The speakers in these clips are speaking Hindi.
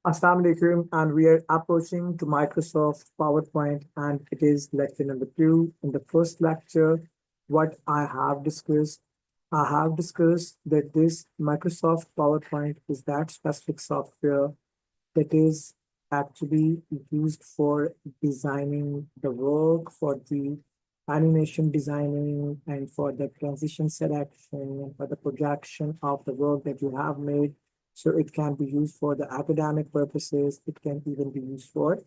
Assalamu alaikum, and we are approaching to Microsoft PowerPoint, and it is lecture number 2. In the first lecture, what I have discussed that this Microsoft PowerPoint is that specific software that is actually used for designing the work, for the animation designing, and for the transition selection, and for the projection of the work that you have made. So it can be used for the academic purposes. It can even be used for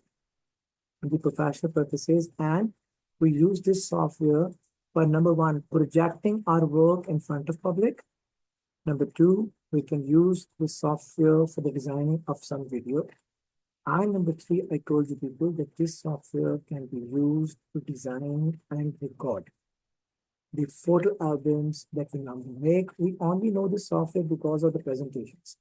the professional purposes. And we use this software for number one, projecting our work in front of public. Number two, we can use this software for the designing of some video. And number three, I told you people that this software can be used to design and record the photo albums that we normally make. We only know the software because of the presentations.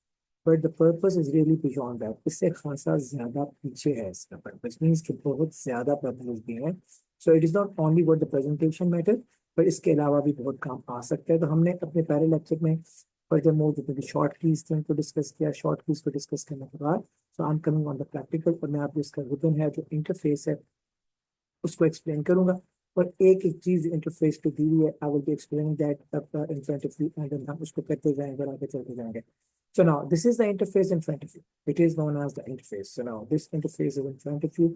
But the purpose is really beyond that. इससे खासा ज़्यादा पीछे है इसका purpose. Means कि बहुत ज़्यादा purposes भी हैं. So it is not only what the presentation matter, but इसके अलावा भी बहुत काम आ सकता है. तो हमने अपने पहले लेक्चर में furthermore जितने भी शॉर्ट कीज थे उनको डिस्कस किया. शॉर्ट कीज को डिस्कस करने के बाद so I'm coming on the practical और मैं आपको इसका रिबन है जो इंटरफेस है उसको एक्सप्लेन करूंगा. और एक एक चीज इंटरफेस पे दी हुई है. I will be explaining that in front of you and हम उसको करते जाएंगे और आगे चलते जाएंगे. So now this is the interface in front of you. It is known as the interface. So now this interface is in front of you.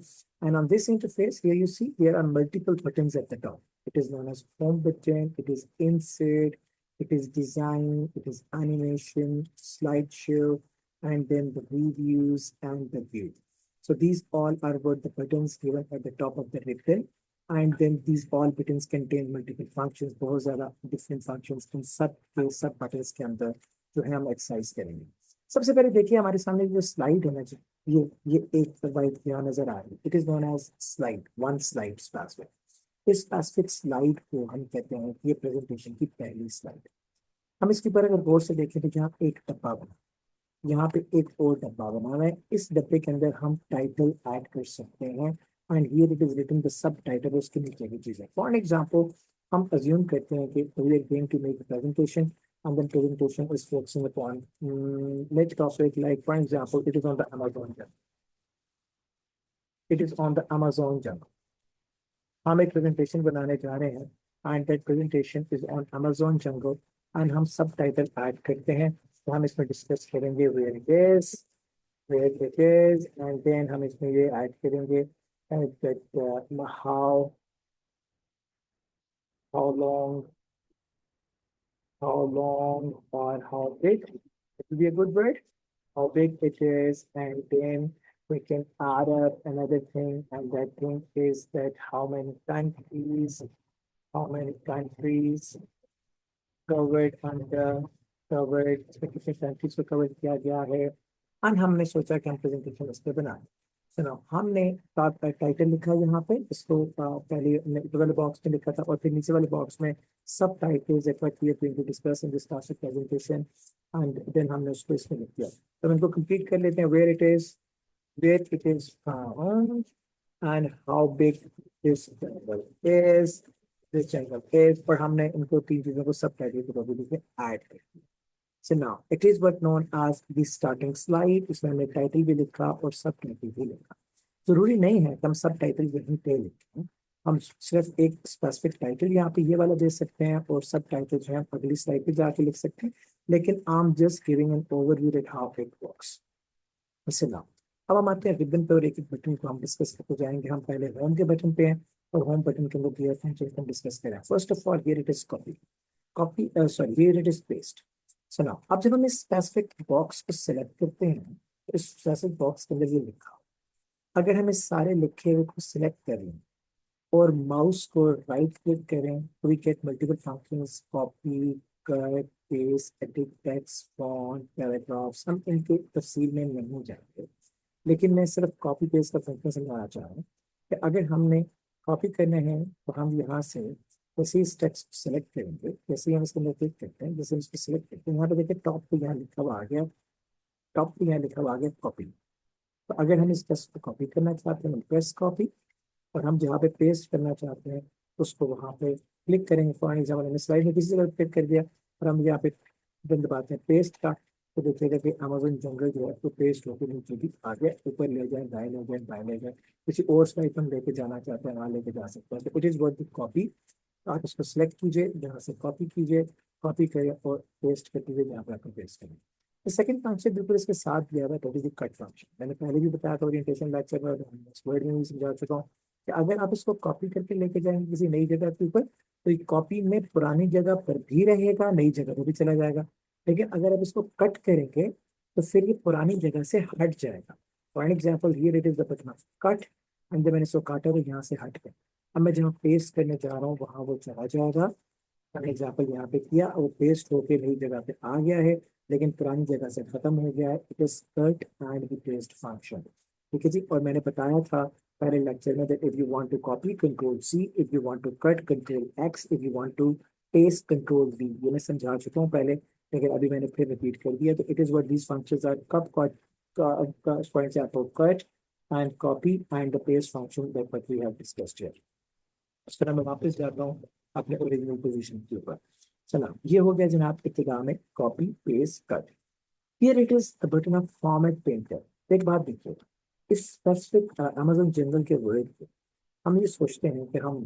And on this interface, here you see there are multiple buttons at the top. It is known as home button. It is insert. It is design. It is animation, slideshow, and then the reviews and the view. So these all are what the buttons given at the top of the ribbon. And then these all buttons contain multiple functions. बहुत ज़्यादा different functions इन सब buttons के अंदर जो है हम एक्सरसाइज करेंगे. सबसे पहले देखिए हमारे सामने जो स्लाइड है ना जी, ये एक वाइट यहाँ नजर आ रही है. It is known as slide, one slide specific. इस स्पेसिफिक स्लाइड को हम कहते हैं कि ये प्रेजेंटेशन की पहली स्लाइड. हम इसके ऊपर अगर गौर से देखें तो यहाँ एक डब्बा बना, यहाँ पे एक और डब्बा बना हुआ है. इस डब्बे के अंदर हम टाइटल ऐड कर सकते हैं. And here it is written the subtitle. उसके नीचे की चीजें फॉर एग्जाम्पल हम अज्यूम करते हैं कि we are going to make a presentation and then presentation is focusing upon let's topic like for example it is on the Amazon jungle. It is on the Amazon jungle. हम एक प्रेजेंटेशन बनाने जा रहे हैं and that presentation is on Amazon jungle and हम सब टाइटल ऐड करते हैं. तो हम इसमें डिस्कस करेंगे where it is and then हम इसमें ये ऐड करेंगे that how long or how big. It will be a good word. How big it is, and then we can add up another thing, and that thing is that how many countries covered under covered कितने countries को cover किया गया है. और हमने सोचा कि हम प्रेजेंटेशन इस पे बनाएं. सुनो, हमने टाइटल लिखा है यहाँ पे. इसको पहले ऊपर वाले बॉक्स में लिखा था और फिर नीचे वाले बॉक्स में subtitles that we are going to discuss in this class presentation and then हमने उसको इसमें लिख दिया. तो हम इनको कंप्लीट कर लेते हैं. Where it is found and how big this jungle is. और हमने इनको तीन चीजों को सब टाइटल के बॉडी में ऐड कर दिया. So now it is what known as the starting slide. इसमें हमने टाइटल भी लिखा और सब टाइटल भी लिखा. जरूरी नहीं है कि हम सब टाइटल वहीं पे लिखें. हम सिर्फ एक स्पेसिफिक टाइटल यहाँ पे ये वाला दे सकते हैं और सब टाइटल जो है अगली स्लाइड पे जाके लिख सकते हैं. लेकिन I am just giving an overview that how it works. इससे नाउ अब हम आते हैं रिबन पे और एक एक बटन को हम डिस्कस करते जाएंगे. हम पहले होम के बटन पे हैं और होम बटन के अंदर क्लियर फंक्शन को डिस्कस करें. First of all here it is copy sorry here it is paste. सुना, अब जब हम इस स्पेसिफिक बॉक्स को सिलेक्ट करते हैं तो इस स्पेसिफिक बॉक्स के अंदर ये लिखा, अगर हम इस सारे लिखे हुए को सिलेक्ट करें और माउस को राइट क्लिक करें तो we get multiple functions. Copy, cut, paste, edit text, font, paragraphs. हम इनके तफसील में नहीं जाएंगे, लेकिन मैं सिर्फ कॉपी पेस्ट का फंक्शन समझाना चाह रहा हूँ कि अगर हमने कॉपी करना है तो हम यहाँ से जैसे इस टेक्स्ट को सिलेक्ट करेंगे, जैसे ही हम इसके अंदर क्लिक करते हैं, जैसे इसको सिलेक्ट करते हैं यहाँ पे देखिए टॉप पे यहाँ लिखा हुआ आ गया, टॉप पे यहाँ लिखा हुआ आ गया कॉपी. तो अगर हम इस टेक्स्ट को कॉपी करना चाहते हैं प्रेस कॉपी, और हम जहाँ पे पेस्ट करना चाहते हैं उसको वहाँ पे क्लिक करेंगे. फॉर एग्जाम्पल हमने स्लाइड में किसी जगह क्लिक कर दिया और हम यहाँ पे बटन दबाते हैं पेस्ट का, तो देखिएगा कि अमेजोन जंगल जो है तो पेस्ट होकर नीचे भी आगे ऊपर ले जाए, दाएं ले जाए, बाएं ले जाए, किसी और साइड पर लेके जाना चाहते हैं वहां लेके जा सकते हैं। तो इट इज वर्थ कॉपी। आप इसको सिलेक्ट कीजिए, जहाँ से कॉपी कीजिए, कॉपी करिए और पेस्ट कर दीजिए जहाँ पे आपको पेस्ट करें। सेकंड फंक्शन बिल्कुल इसके साथ दिया हुआ है, that is the cut function. मैंने पहले भी बताया था ओरिएंटेशन लेक्चर में, और इस वर्ड में भी समझा चुका हूँ कि अगर आप इसको कॉपी करके लेके जाएंगे किसी नई जगह के ऊपर, तो ये कॉपी में पुरानी जगह पर भी रहेगा, नई जगह पर भी चला जाएगा। लेकिन अगर आप इसको कट करेंगे तो फिर ये पुरानी जगह से हट जाएगा। For an example here it is the button of cut, and जब मैंने इसको काटा तो यहाँ से हट गया। अब मैं जहाँ पेस्ट करने जा रहा हूँ वहां वो चला जाएगा। फॉर एग्जाम्पल यहाँ पे किया और पेस्ट होके नई जगह पे आ गया है, लेकिन पुरानी जगह से खत्म हो गया है। It is cut and the paste function. ठीक है जी। और मैंने बताया था पहले लेक्चर में that if you want to copy control C, if you want to cut control X, if you want to paste control V. ये मैं समझा चुका हूँ पहले, लेकिन अभी मैंने फिर रिपीट कर दिया। तो it is what these functions are, कब cut, for example cut and copy and the paste function that what we have discussed here. उस तरह मैं वापस जाता हूँ अपने ओरिजिनल पोजीशन के ऊपर। चला, ये हो गया जनाब इब्तिदा में copy paste cut. Here it is the button of format painter. एक बात देखिए, इस स्पेसिफिक अमेजोन जनरल के वर्ड पे हम ये सोचते हैं कि हम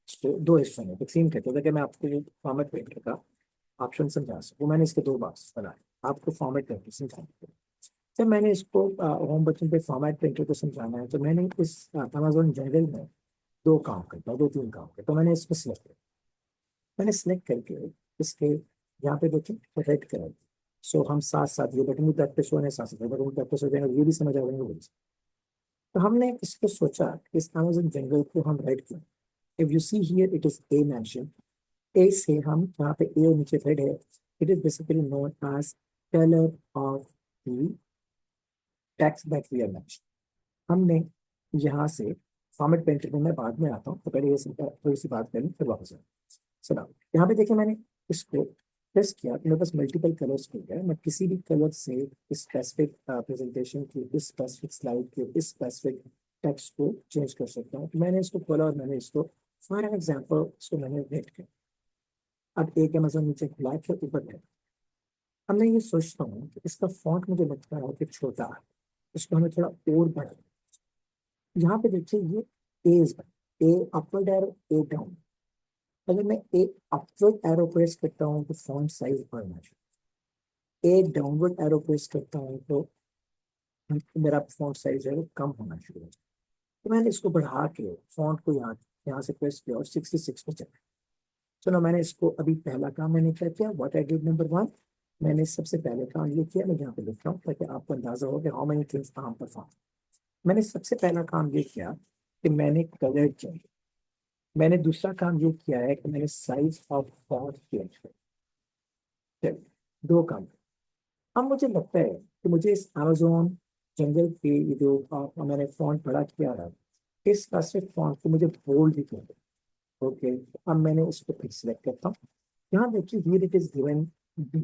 इसको दो हिस्सों में तकसीम करते थे कि मैं आपको फॉर्मेट पेंटर का ऑप्शन समझा सकूँ। मैंने इसके दो बाक्स बनाए, आपको फॉर्मेट पेंटर समझाने के लिए। जब मैंने इसको होम बटन पे फॉर्मेट पेंटर को समझाना है, तो मैंने इस अमेजोन जनरल में दो काम करता हूँ, दो तीन काम करता हूँ। मैंने इसको सिलेक्ट किया, मैंने सिलेक्ट करके इसके यहाँ पे देखिए रेड कलर। सो हम साथ साथ ये बटन भी प्रैक्टिस हो रहे हैं, साथ साथ बटन भी प्रैक्टिस हो जाएंगे, ये भी समझ आ जाएंगे वही। तो हमने इसको सोचा कि इस अमेजन जंगल को हम रेड किया। If you see here it is a mention. A से हम यहाँ पे ए नीचे रेड है, it is basically known as colour of the text that we are mention. हमने यहाँ से फॉर्मेट पेंटर में मैं बाद में आता हूँ, तो पहले ये थोड़ी सी बात करें फिर वापस आए। सुना, यहाँ पे देखिए मैंने इसको प्रेस किया तो मेरे पास मल्टीपल कलर्स खुल गए। मैं किसी भी कलर से इस स्पेसिफिक प्रेजेंटेशन की, इस स्पेसिफिक स्लाइड के, इस स्पेसिफिक टेक्स्ट को चेंज कर सकता हूँ। तो मैंने इसको खोला और मैंने इसको फॉर एन एग्जाम्पल इसको मैंने रेड किया। अब एक अमेजन नीचे ब्लैक है, ऊपर है। अब मैं ये सोचता हूँ कि इसका फॉन्ट मुझे लगता है कि छोटा है, इसको हमें थोड़ा और बढ़ा। यहाँ पे देखिए ये एज, ए अपवर्ड एरो, ए डाउन। अगर मैं ए अपवर्ड एरो प्रेस करता हूँ तो फॉन्ट साइज बढ़ना चाहिए, ए डाउनवर्ड एरो प्रेस करता हूँ तो मेरा फॉन्ट साइज है वो कम होना शुरू हो जाए। तो मैंने इसको बढ़ा के फॉन्ट को यहाँ यहाँ से प्रेस किया और 66 पे चला। चलो मैंने इसको अभी पहला काम मैंने क्या किया, what I did number one. मैंने सबसे पहले काम ये किया, मैं यहाँ पे लिख रहा हूँ ताकि आपको अंदाजा हो कि how many things I am perform. मैंने सबसे पहला काम ये किया कि मैंने कलर चेंज। मैंने दूसरा काम ये किया है कि मैंने साइज ऑफ फॉन्ट चेंज किया। दो काम। अब मुझे लगता है कि मुझे इस अमेजोन जंगल पे ये जो मैंने फॉन्ट बड़ा किया है, इस स्पेसिफिक फॉन्ट को मुझे बोल्ड भी किया। ओके, अब मैंने इसको फिर सिलेक्ट करता हूँ। यहाँ देखिए here it is given B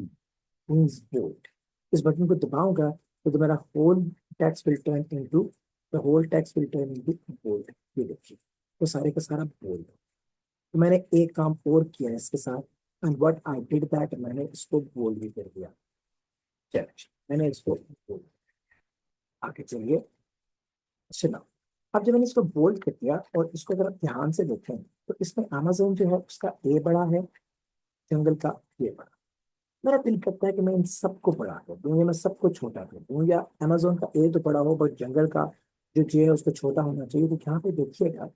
means bold. इस बटन को दबाऊंगा तो मेरा whole text will turn into, the whole text will turn into bold. ये देखिए तो सारे का सारा बोल्ड। तो मैंने एक काम और किया है इसके साथ, and what I did that, मैंने इसको बोल्ड भी कर दिया। चलिए मैंने इसको बोल्ड, आगे चलिए। सुना, अब जब मैंने इसको बोल्ड कर दिया और इसको अगर आप ध्यान से देखें तो इसमें अमेजोन जो है उसका ए बड़ा है, जंगल का ये बड़ा। मेरा दिल करता है कि मैं इन सबको बड़ा कर दूं या मैं सबको छोटा कर दूं, या अमेजोन का ए तो बड़ा हो बट जंगल का जो जे है उसको छोटा होना चाहिए। तो यहाँ पे देखिएगा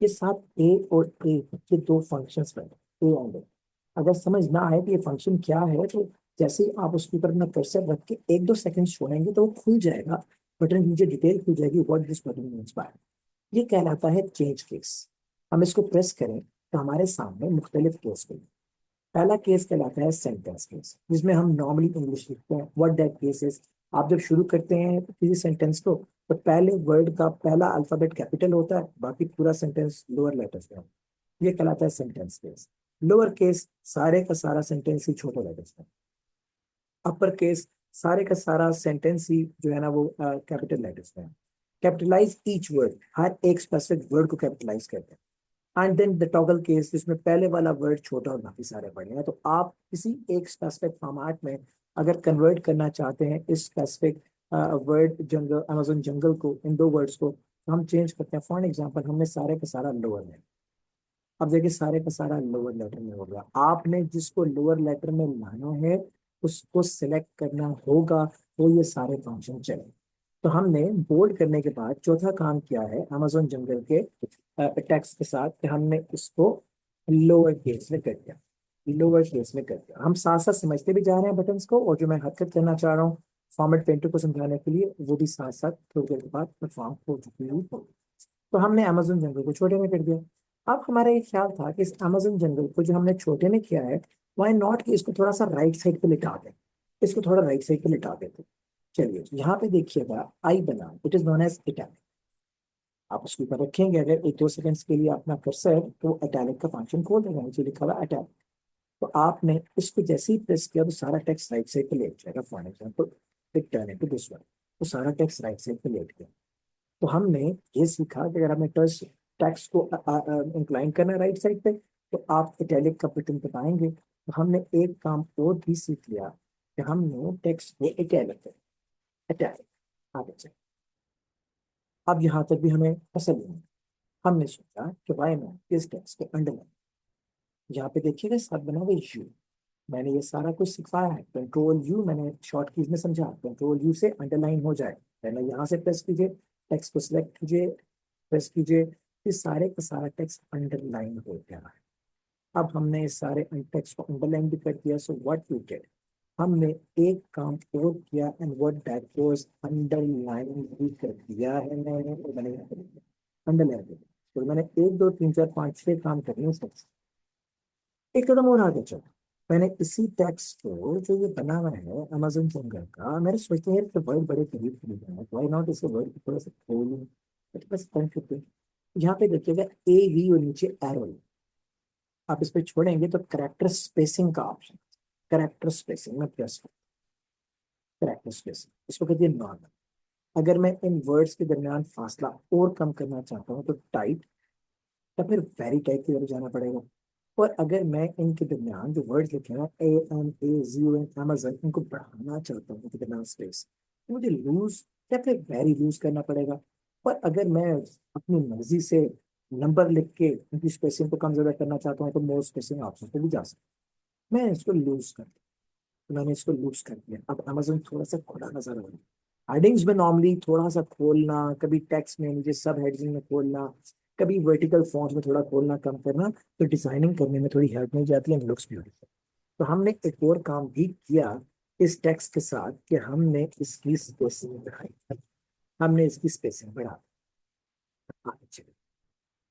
ये साथ ए और ए ये दो फंक्शंस बने, ए एंड ए। अगर समझ ना आए कि ये फंक्शन क्या है, तो जैसे ही आप उसके ऊपर अपना कर्सर रख के एक दो सेकंड छोड़ेंगे तो वो खुल जाएगा, बटन की नीचे डिटेल खुल जाएगी what this button means by. ये कहलाता है चेंज केस। हम इसको प्रेस करें तो हमारे सामने मुख्तलिफ केस खुले। पहला केस कहलाता है सेंटेंस केस, जिसमें हम नॉर्मली इंग्लिश लिखते हैं व्हाट दैट केस इज। आप जब शुरू करते हैं किसी सेंटेंस को तो पहले वर्ड का पहला अल्फाबेट कैपिटल होता है, बाकी पूरा सेंटेंस लोअर लेटर्स में। ये कहलाता है सेंटेंस केस। लोअर केस सारे का सारा सेंटेंस ही छोटे लेटर्स में। अपर केस सारे का सारा सेंटेंस ही जो है ना वो कैपिटल लेटर्स में। कैपिटलाइज ईच वर्ड, हर एक स्पेसिफिक वर्ड को कैपिटलाइज करते हैं। And then the toggle case, जिसमें पहले वाला वर्ड छोटा और बाकी सारे बड़े हैं। तो आप किसी एक स्पेसिफिक फॉर्मेट में अगर कन्वर्ट करना चाहते हैं इस स्पेसिफिक वर्ड जंगल, अमेजोन जंगल को, इन दो वर्ड्स को, तो हम चेंज करते हैं। फॉर एग्जाम्पल हमने सारे का सारा लोअर में, अब देखिए सारे का सारा लोअर लेटर में हो गया। आपने जिसको लोअर लेटर में लाना है उसको सिलेक्ट करना होगा, तो ये सारे फंक्शन चले। तो हमने बोल्ड करने के बाद चौथा काम किया है अमेजोन जंगल के टेक्स्ट के साथ कि हमने इसको लोअर केस में कर दिया, लोअर केस में कर दिया। हम साथ साथ समझते भी जा रहे हैं बटन्स को, और जो मैं हरकत करना चाह रहा हूँ फॉर्मेट पेंटर को समझाने के लिए वो भी साथ साथ थोड़ी देर के बाद परफॉर्म हो चुकी हुई होगी। तो हमने अमेजोन जंगल को छोटे में कर दिया। अब हमारा ये ख्याल था कि इस अमेजोन जंगल को जो हमने छोटे में किया है, वाई नॉट कि इसको थोड़ा सा राइट साइड पे लिटा दें, इसको थोड़ा राइट साइड पे लिटा देते। चलिए यहाँ पे देखिएगा आई बना, it is known as italic. आप उसके ऊपर रखेंगे अगर एक दो सेकंड्स के लिए अपना कर्सर, तो इटैलिक का फंक्शन खोल देगा, नीचे लिखा हुआ इटैलिक। तो आपने इसको जैसे ही प्रेस किया तो सारा टेक्स्ट राइट साइड पे लेट जाएगा। For example it turn into this one, तो सारा टेक्स्ट राइट साइड पे लेट गया। तो हमने ये सीखा कि अगर हमें टच टेक्स्ट को इंक्लाइन करना है राइट साइड पे, तो आप इटैलिक का बटन दबाएंगे। तो हमने एक काम और भी सीख लिया कि हमने टेक्स्ट को इटैलिक, इटैलिक आगे चले। अब यहाँ तक भी हमें तसल्ली नहीं। हमने सोचा कि भाई मैं इस टेक्स्ट को अंडरलाइन, यहाँ पे देखिएगा साथ बना हुआ यू, मैंने ये सारा कुछ सिखाया है। कंट्रोल यू मैंने शॉर्ट कीज में समझा, कंट्रोल यू से अंडरलाइन हो जाए, पहले यहाँ से प्रेस कीजिए, टेक्स्ट को सिलेक्ट कीजिए, प्रेस कीजिए, इस सारे का सारा टेक्स्ट अंडरलाइन हो गया है। अब हमने इस सारे टेक्स्ट को अंडरलाइन भी कर दिया। सो व्हाट वी डिड, हमने एक काम और किया and what that was underline भी कर दिया है मैंने, तो मैंने अंडरलाइन कर दिया। तो मैंने एक दो तीन चार पाँच छह काम करने सबसे एक कदम और आगे चला। मैंने इसी टेक्स्ट को जो ये बना हुआ है अमेजोन जंगल का, मैंने सोचा यार कि वर्ड बड़े करीब करीब है, व्हाई नॉट इसे वर्ड को थोड़ा सा खोलूं, बस करते। यहाँ पे देखिएगा ए वी और नीचे एरो, आप इस पे छोड़ेंगे तो करेक्टर स्पेसिंग का ऑप्शन, करेक्टर स्पेसिंग में प्रेस, करेक्टर स्पेसिंग इसको कहते हैं नॉर्मल। अगर मैं इन वर्ड्स के दरमियान फासला और कम करना चाहता हूँ तो टाइप या फिर वेरी टाइप की तरफ जाना पड़ेगा। और अगर मैं इनके दरमियान जो वर्ड्स लिखे हैं A M A zero N Amazon, इनको बढ़ाना चाहता हूँ इनके दरमियान स्पेस, तो मुझे लूज या फिर वेरी लूज करना पड़ेगा। और अगर मैं अपनी मर्जी से नंबर लिख के उनकी स्पेसिंग को कम ज्यादा करना चाहता हूँ तो मोर स्पेसिंग ऑप्शन पे भी जा सकता हूँ। मैं इसको लूज कर दिया, तो मैंने इसको लूज कर दिया। अब अमेजन थोड़ा सा खुला नजर आ रहा है। हेडिंग्स में नॉर्मली थोड़ा सा खोलना, कभी टेक्स्ट में नीचे सब हेडिंग में खोलना, कभी वर्टिकल फॉन्ट्स में थोड़ा खोलना कम करना, तो डिजाइनिंग करने में थोड़ी हेल्प मिल जाती है, लुक्स ब्यूटीफुल। तो हमने एक और काम भी किया इस टेक्स्ट के साथ कि हमने इसकी स्पेसिंग बढ़ाई, हमने इसकी स्पेसिंग बढ़ा दी।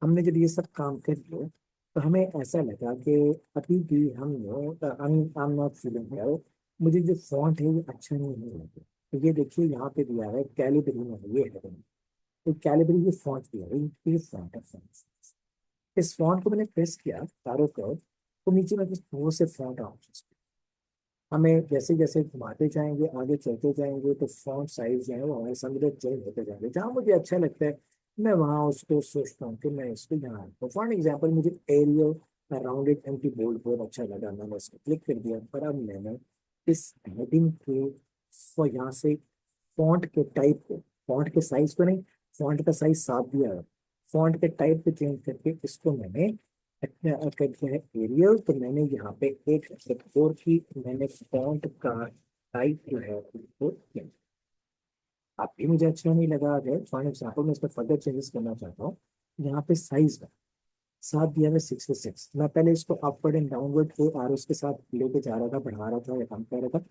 हमने जब ये सब काम कर लिए तो हमें ऐसा लगा कि अभी भी हमने I am not feeling well, मुझे जो फॉन्ट है ये अच्छा नहीं लगा। तो ये देखिए यहाँ पे दिया है कैलिबरी में, ये है तो कैलिबरी, ये फॉन्ट दिया है, ये फॉन्ट है फॉन्ट। इस फॉन्ट को मैंने प्रेस किया चारों तरफ, तो नीचे में बहुत से फॉन्ट ऑप्शंस, हमें जैसे जैसे घुमाते जाएंगे आगे चलते जाएंगे तो फॉन्ट साइज जो है वो हमारे सामने चेंज होते जाएंगे। जहाँ मुझे अच्छा लगता है मैं वहाँ उसको सोचता हूँ कि मैं इसको यहाँ, तो फॉर एग्जाम्पल मुझे एरियल राउंडेड एम्प्टी बोल्ड बहुत अच्छा लगा, मैंने इसको क्लिक कर दिया। पर अब मैंने इस हेडिंग के यहाँ से फॉन्ट के टाइप को, फॉन्ट के साइज को नहीं, फॉन्ट का साइज 7 दिया है, फॉन्ट के टाइप को चेंज करके इसको मैंने कर दिया है एरियल। तो मैंने यहाँ पे एक और की मैंने फॉन्ट का टाइप जो है उसको change। अब भी मुझे अच्छा नहीं लगा, अगर फॉर एग्जाम्पल मैं इसमें फर्दर चेंजेस करना चाहता हूँ, यहाँ पे साइज में 7 दिया है 6 मैं पहले इसको अपवर्ड एंड डाउनवर्ड के आरोस के साथ लेके जा रहा था, बढ़ा रहा था या कम कर रहा था।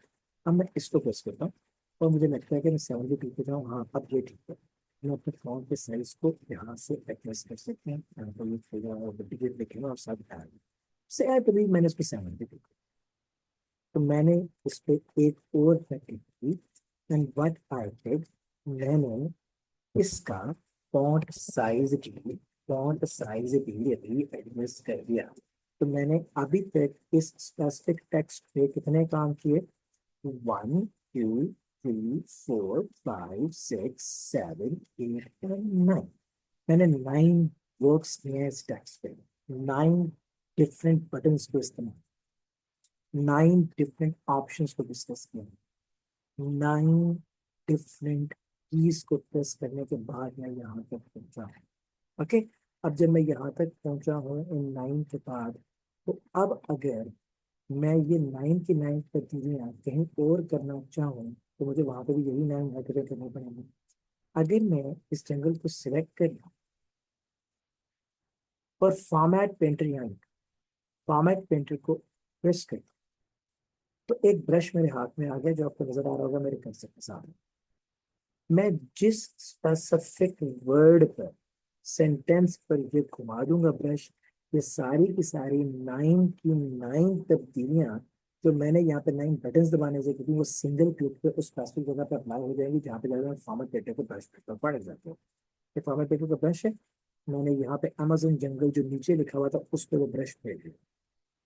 अब मैं इसको प्रेस करता हूँ और मुझे लगता है कि मैं 72 पे जाऊँ, हाँ अब ये ठीक है। मैं अपने फोन के साइज को यहाँ से एडजस्ट कर सकते हैं, यहाँ पर ये फिगर और डिजिट लिखेगा और सब आ गया। से आई बिलीव मैंने इस पे 72, तो मैंने इस पे एक और सेटिंग की एंड व्हाट आई डिड, मैंने इसका फॉन्ट साइज भी अभी एडजस्ट कर दिया। तो मैंने अभी तक इस स्पेसिफिक टेक्स्ट पे कितने काम किए, 1 2 3 4 5 6 7 8 एंड 9, मैंने 9 वर्क्स किए हैं इस टेक्स्ट पे, 9 डिफरेंट बटन्स को इस्तेमाल। 9 डिफरेंट ऑप्शंस को डिस्कस किया, 9 डिफरेंट कीज को प्रेस करने के बाद मैं यहाँ तक पहुंचा हूँ। ओके, अब जब मैं यहाँ तक पहुंचा हूँ इन 9 के बाद, तो अब अगर मैं ये 9 की 9 तब्दीलियां कहीं और करना चाहूँ तो मुझे वहां पर भी यही 9 हरकतें करनी पड़ेंगी। अगर मैं इस जंगल को सिलेक्ट कर लूं और फॉर्मेट पेंटर यहाँ फॉर्मेट पेंटर को प्रेस कर, तो एक ब्रश मेरे हाथ में आ गया जो आपको नजर आ रहा होगा मेरे कर्सर के साथ। मैं जिस स्पेसिफिक वर्ड पर, सेंटेंस पर ये घुमा दूंगा ब्रश, ये सारी की सारी 9 की 9 तब्दीलियां जो मैंने यहाँ पे 9 बटन दबाने से की थी, वो सिंगल क्लिक पे उस स्पेसिफिक जगह पे अप्लाई हो जाएंगी जहाँ पे जाकर मैं फॉर्मेट पेंटर को ब्रश करता हूँ। फॉर एग्जाम्पल, ये फॉर्मेट पेंटर का ब्रश है, मैंने यहाँ पे अमेजन जंगल जो नीचे लिखा हुआ था उस पर वो ब्रश फेर दिया।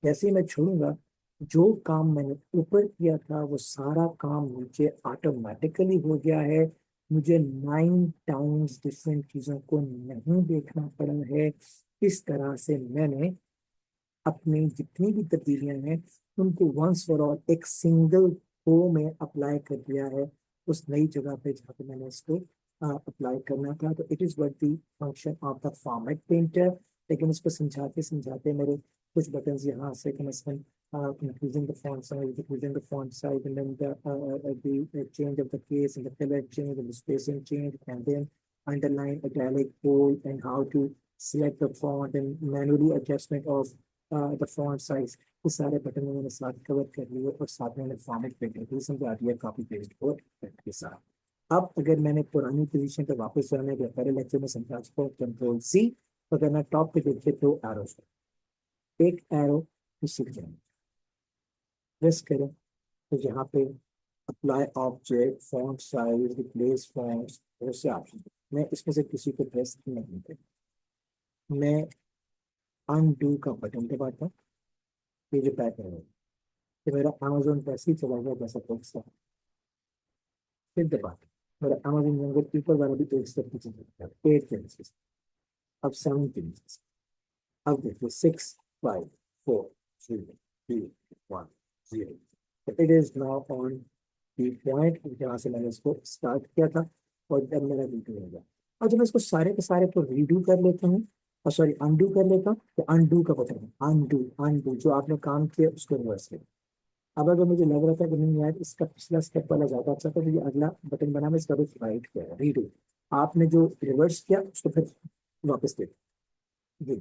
जैसे ही मैं छोड़ूंगा, जो काम मैंने ऊपर किया था वो सारा काम नीचे ऑटोमेटिकली हो गया है। मुझे 9 टाइम्स डिफरेंट चीजों को नहीं देखना पड़ा है। इस तरह से मैंने अपनी जितनी भी तब्दीलियां हैं उनको वंस फॉर ऑल एक सिंगल रो में अप्लाई कर दिया है, उस नई जगह पे जहाँ पे मैंने इसको अप्लाई करना था। तो it is what the function of the format painter. लेकिन इसको समझाते समझाते मेरे कुछ बटन यहाँ से कम से कम increasing the font size, decreasing the font size, and then the change of the case and the color change and the spacing change, and then underline, italic, bold, and how to select the font and manually adjustment of the font size। ये सारे बटन मैंने साथ कवर कर लिए और साथ में मैंने फॉर्मेट पे कर दी, समझा दिया कॉपी पेस्ट और टेक्स्ट के साथ। अब अगर मैंने पुरानी पोजीशन पे वापस जाने के पहले लेक्चर में समझा चुका हूँ, कंट्रोल सी, तो अगर मैं टॉप पे देखिए तो एरो, एक एरो इसी तरह प्रेस करें तो यहाँ पे apply object, font size, replace fonts, बहुत से ऑप्शन। मैं इसमें से किसी को प्रेस नहीं करूँ, मैं अनडू का बटन दबाता हूँ, ये जो पैक है तो मेरा अमेजोन पैसे ही चला गया जैसा टेक्स्ट था। फिर दबाता हूँ, मेरा अमेजोन जंगल ऊपर वाला भी एक स्टेप पीछे चला गया, 8 पेजेस, अब 7 पेजेस। अब देखिए 6, 5, 4, 3, 2, 1, 0। It is now on the point जहाँ से मैंने इसको स्टार्ट किया था और अब मेरा रीडू हो गया। और जब मैं इसको सारे के सारे को रीडू कर लेता हूँ, और सॉरी अनडू कर लेता हूँ, तो अनडू का बटन है, अनडू अनडू जो आपने काम किया उसको रिवर्स किया। अब अगर मुझे लग रहा था कि नहीं यार इसका पिछला स्टेप वाला ज्यादा अच्छा था, तो ये अगला बटन बना, मैं इसका भी राइट किया, रीडू। आपने जो रिवर्स किया उसको फिर वापस दे दिया।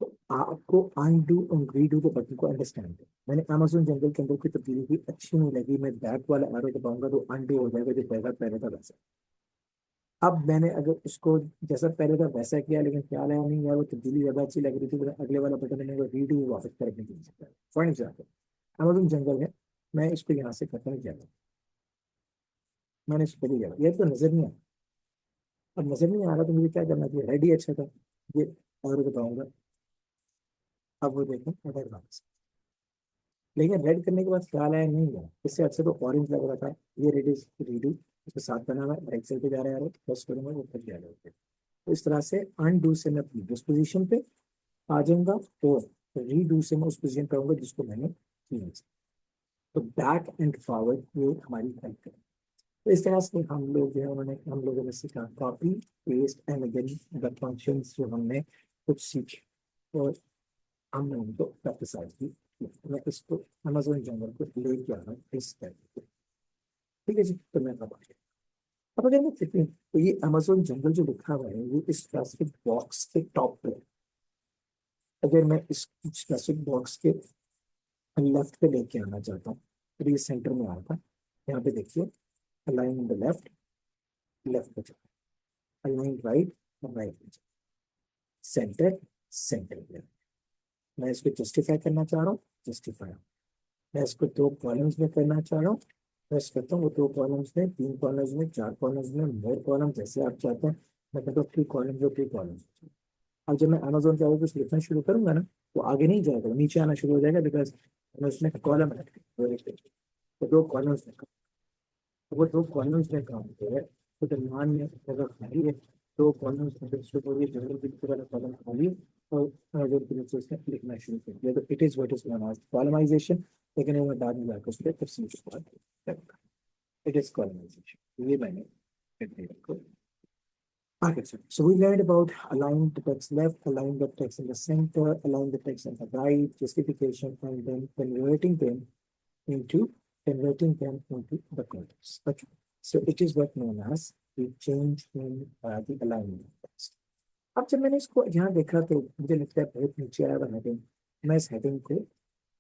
तो आपको अनडू और रीडू के बटन को अंडरस्टैंड है। मैंने अमेजोन जंगल के अंदर की तब्दीली भी अच्छी नहीं लगी, मैं बैक वाला एरो दबाऊंगा तो अनडू हो जाएगा, जो पहला पहले था वैसा। अब मैंने अगर उसको जैसा पहले था वैसा किया, लेकिन ख्याल है नहीं यार वो तब्दीली ज्यादा अच्छी लग रही थी, तो अगले वाला बटन मैंने रीडू वापस करने के लिए। फॉर एग्जाम्पल, अमेजोन जंगल है, मैं इसको यहाँ से खत्म किया था, मैंने इसको पहले किया, ये तो नजर नहीं आया। अब नजर नहीं आ रहा तो मुझे क्या करना चाहिए, रेडी अच्छा था, ये और बताऊंगा। अब वो देखें अगर वापस, लेकिन रेड करने के बाद ख्याल आया नहीं है, इससे अच्छा तो ऑरेंज लग रहा था। ये रेड इज रीडू, इसके साथ बना हुआ है, राइट साइड पे जा रहा है, प्रेस करूंगा वो फिर जाएगा ऊपर। तो इस तरह से अनडू से मैं प्रीवियस पोजीशन पे आ जाऊंगा और रीडू से मैं उस पोजीशन पे आऊंगा जिसको मैंने किया। तो बैक एंड फॉरवर्ड ये हमारी हेल्प करें। तो इस तरह से हम लोग जो है उन्होंने हम लोगों ने सीखा copy paste and again the functions जो हमने कुछ सीखे और हमने उनको प्रैक्टिसाइज की। मैं इसको अमेजोन जंगल को लेके आ रहा हूँ इस तरह। ठीक है जी, तो मैं अब अब अगर मैं देखूं तो ये अमेजोन जंगल जो लिखा हुआ है ये इस स्पेसिफिक बॉक्स के टॉप पे है। अगर मैं इस स्पेसिफिक बॉक्स के लेफ्ट पे लेके आना चाहता हूँ तो ये सेंटर में आता है। यहाँ पे देखिए, align in the left, left पे जाओ, अलाइन राइट, राइट पे जाओ, सेंटर, सेंटर पे। मैं इसको जस्टिफाई करना चाह रहा हूँ, जस्टिफाई। मैं इसको 2 कॉलम्स में करना चाह रहा हूँ, प्रेस करता हूँ, वो 2 कॉलम्स में, 3 कॉलम्स में, 4 कॉलम्स में, मोर कॉलम जैसे आप चाहते हैं। मैं कहता हूँ 3 कॉलम्स और 2 कॉलम्स। अब जब मैं अमेजोन पे आगे कुछ लिखना शुरू करूंगा ना, वो आगे नहीं जाएगा, वो नीचे आना शुरू हो जाएगा, बिकॉज उसमें कॉलम है। तो 2 कॉलम्स में, वो 2 कॉलम्स में काम किया है। तो दरमियान में जगह खाली है, 2 कॉलम्स में फिर पूरी जगह बिल्कुल वाला कॉलम खाली, और जो नीचे उसने लिखना शुरू कर दिया। तो it is what is known as columnization. लेकिन वो मैं बाद में जाकर उस पर तफसील से बात करूंगा। इट इज कॉलोनाइजेशन, ये मैंने कर दिया। Okay, so we learned about align the text left, align the text in the center, align the text on the right, justification, and then into converting them into the context. Okay, so it is what known as the change in the alignment of text. अब जब मैंने इसको यहाँ देखा तो मुझे लगता है बहुत नीचे आया हुआ हेडिंग। मैं इस हेडिंग को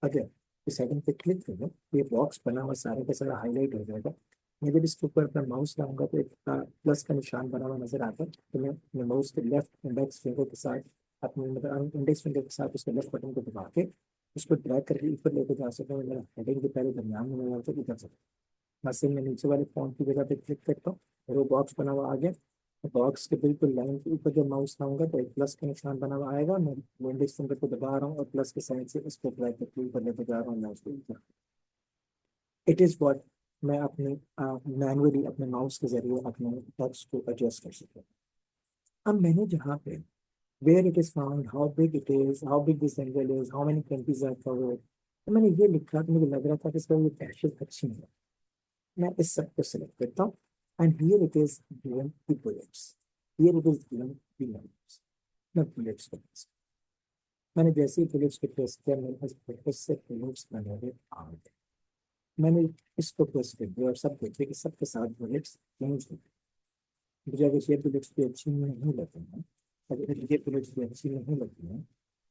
अगर इस हेडिंग पे क्लिक करूँ, ये बॉक्स बना हुआ सारा का सारा हाईलाइट हो जाएगा। मैं जब इसके ऊपर अपना माउस लाऊंगा तो एक प्लस का निशान बना हुआ नजर आता है, तो मैं अपने माउस के लेफ्ट इंडेक्स फिंगर के साथ अपने मतलब इंडेक्स फिंगर के साथ उसके लेफ्ट बटन को दबा के उसको ड्रैग करके ऊपर लेके जा सकता हूँ। मेरा हेडिंग के पहले दरमियान में लगा तो इधर सकता हूँ। बस मैं नीचे वाले फॉन्ट की जगह पे क्लिक करता हूँ और वो बॉक्स बना हुआ आ गया। बॉक्स के बिल्कुल लाइन के ऊपर जब माउस लाऊंगा तो एक प्लस का निशान बना हुआ आएगा। मैं इंडेक्स फिंगर को दबा रहा हूँ और प्लस के साइड से इसको ड्रैग करके ऊपर लेके जा रहा हूँ माउस के ऊपर। इट इज व्हाट मैं अपने मैनुअली अपने माउस के जरिए अपने टेक्स्ट को एडजस्ट कर सकता हूँ। अब मैंने जहाँ पे where it is found, how big it is, how big this angle is, how many countries are covered, तो मैंने ये लिखा तो मुझे लग रहा था कि इसका ये डैशेस अच्छी नहीं है। मैं इस सब को सिलेक्ट करता हूँ and here it is given the bullets, here it is given the numbers. मैं बुलेट्स को press मैंने जैसे ही बुलेट्स को प्रेस किया मैंने इस बुलेट्स से बुलेट्स बने हुए आ गए। मैंने इसको प्रेस कर दिया और सब देखे कि सबके साथ बुलेट्स चेंज हो गए। मुझे अगर ये बुलेट्स भी अच्छी नहीं लगती हैं, अगर ये बुलेट्स भी अच्छी नहीं लगती हैं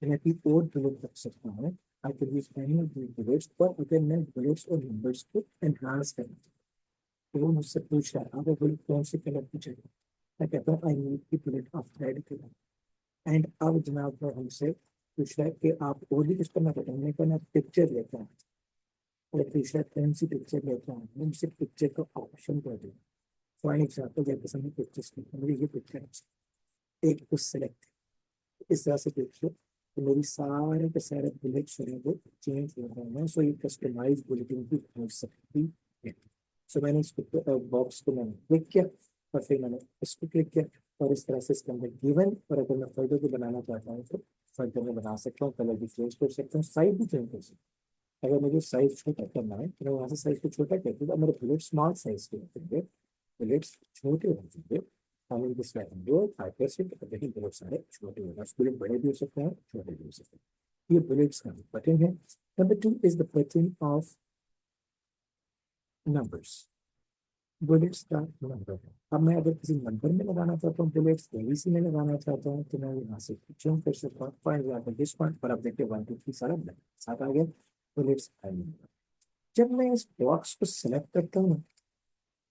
तो मैं कोई और बुलेट रख सकता हूँ। I can use any of the bullets, पर अगर मैं बुलेट्स और नंबर्स को एनहांस करना चाहूँ तो वो मुझसे पूछ रहा है आपको बुलेट कौन से कलर की चाहिए। मैं कहता हूँ I need the bullet of red colour. And अब जनाब वो हमसे पूछ रहा है कि आप और भी कुछ करना चाहते हैं। मैं कहना पिक्चर लेता हूँ और पूछ रहा है कौन सी पिक्चर लेता हूँ, मुझसे पिक्चर का ऑप्शन कर दो। फॉर एग्जाम्पल जैसे समय पिक्चर्स मुझे ये पिक्चर एक को सेलेक्ट इस तरह से देखिए तो मेरी सारे के सारे बुलेट जो है वो चेंज हो रहे हैं। सो ये कस्टमाइज बुलेटिन भी हो सकती है। सो मैंने इसको बॉक्स को मैंने क्लिक किया और फिर मैंने इसको क्लिक किया और इस तरह से इसके अंदर गिवन, और अगर मैं फर्दर भी बनाना चाहता हूँ तो फर्दर में बना सकता हूँ, कलर भी चेंज कर सकता हूँ, साइज भी चेंज कर सकता हूँ। अगर मुझे साइज छोटा करना है तो मैं वहाँ से साइज को छोटा कर दूँगा। मेरे बुलेट स्मॉल साइज के होंगे, बुलेट्स छोटे हो जाएंगे। हमें दिस जो 5% देखिए बुलेट सारे छोटे होगा, बुलेट बड़े भी हो सकते हैं छोटे भी हो सकते हैं। ये बुलेट्स का बटन है। Number 2 is the button of numbers. Bullets का नंबर है। अब मैं अगर किसी नंबर में लगाना चाहता हूँ बुलेट्स एबीसी में लगाना चाहता हूँ तो मैं यहाँ से चेंज कर सकता हूँ। फॉर एग्जाम्पल दिस पॉइंट पर आप देखते 1 2 3 सारा ब्लैक साथ आ गया बुलेट्स। जब मैं इस बॉक्स को सिलेक्ट करता हूँ,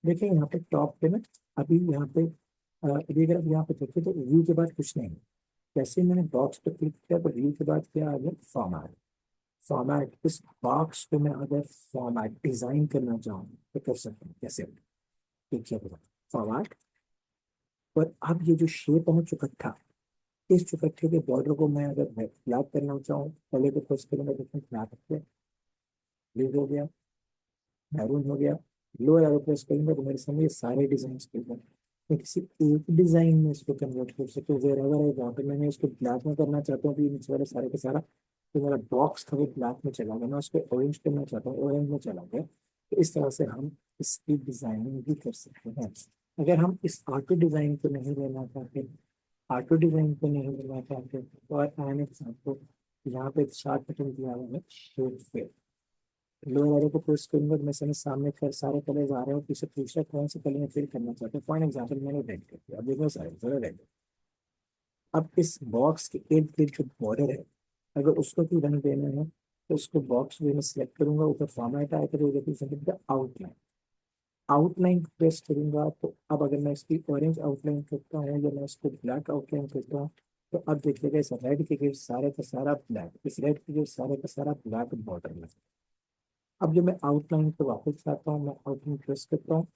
देखिए यहाँ पे टॉप पे ना अभी यहाँ पे अभी अगर आप यहाँ पे देखिए तो व्यू के बाद कुछ नहीं है। जैसे ही मैंने बॉक्स पे क्लिक किया तो व्यू के बाद क्या आ गया, फॉर्मेट। फॉर्मेट, इस बॉक्स को मैं अगर फॉर्मेट डिजाइन करना चाहूँ तो कर सकता हूँ कैसे। देखिए फॉर्मेट, पर अब ये जो शेप है चौकट्ठा, इस चौकट्ठे के बॉर्डर को मैं अगर ब्लैक करना चाहूँ पहले तो फर्स्ट करूँगा, देखिए ब्लैक हो गया, मैरून हो गया, लोअर एरो प्रेस करूंगा तो मेरे सामने ये सारे डिजाइन खुल गए। मैं किसी एक डिजाइन में इसको कन्वर्ट कर सकता हूँ। वेर एवर है जहाँ पे मैंने इसको ब्लैक में करना चाहता हूँ तो ये नीचे वाले सारे का सारा तो मेरा बॉक्स था वो ब्लैक में चला गया। मैं उसको ऑरेंज करना चाहता हूँ, ऑरेंज में चला गया। तो इस तरह से हम इसकी डिजाइनिंग भी कर सकते हैं। अगर हम इस ऑटो डिजाइन को नहीं लेना चाहते, ऑटो डिजाइन को नहीं लेना चाहते तो एन एग्जाम्पल यहाँ पे शार्ट बटन दिया हुआ है शेप पे, लोअर एरो को प्रेस करूंगा तो मैं सामने सारे कलर आ रहे हैं, पीछे पूछा कौन से कलर में फिल करना चाहते हैं। फॉर एग्जाम्पल मैंने रेड कर दिया, अब देखो सारे जरा रेड। अब इस बॉक्स के इर्द गिर्द जो बॉर्डर है अगर उसको भी रंग देना है तो उसको बॉक्स में सिलेक्ट करूंगा, ऊपर फॉर्मेट आएगा तो उधर आउटलाइन, आउटलाइन प्रेस करूंगा। तो अब अगर मैं इसकी ऑरेंज आउटलाइन करता हूँ या मैं इसको ब्लैक आउटलाइन करता हूँ तो अब देखिएगा इस रेड के गिर्द सारे का सारा ब्लैक, इस रेड के गिर्द सारे का सारा ब्लैक बॉर्डर में। अब जो मैं आउटलाइन पे वापस जाता हूँ, मैं आउटलाइन प्रेस करता हूँ,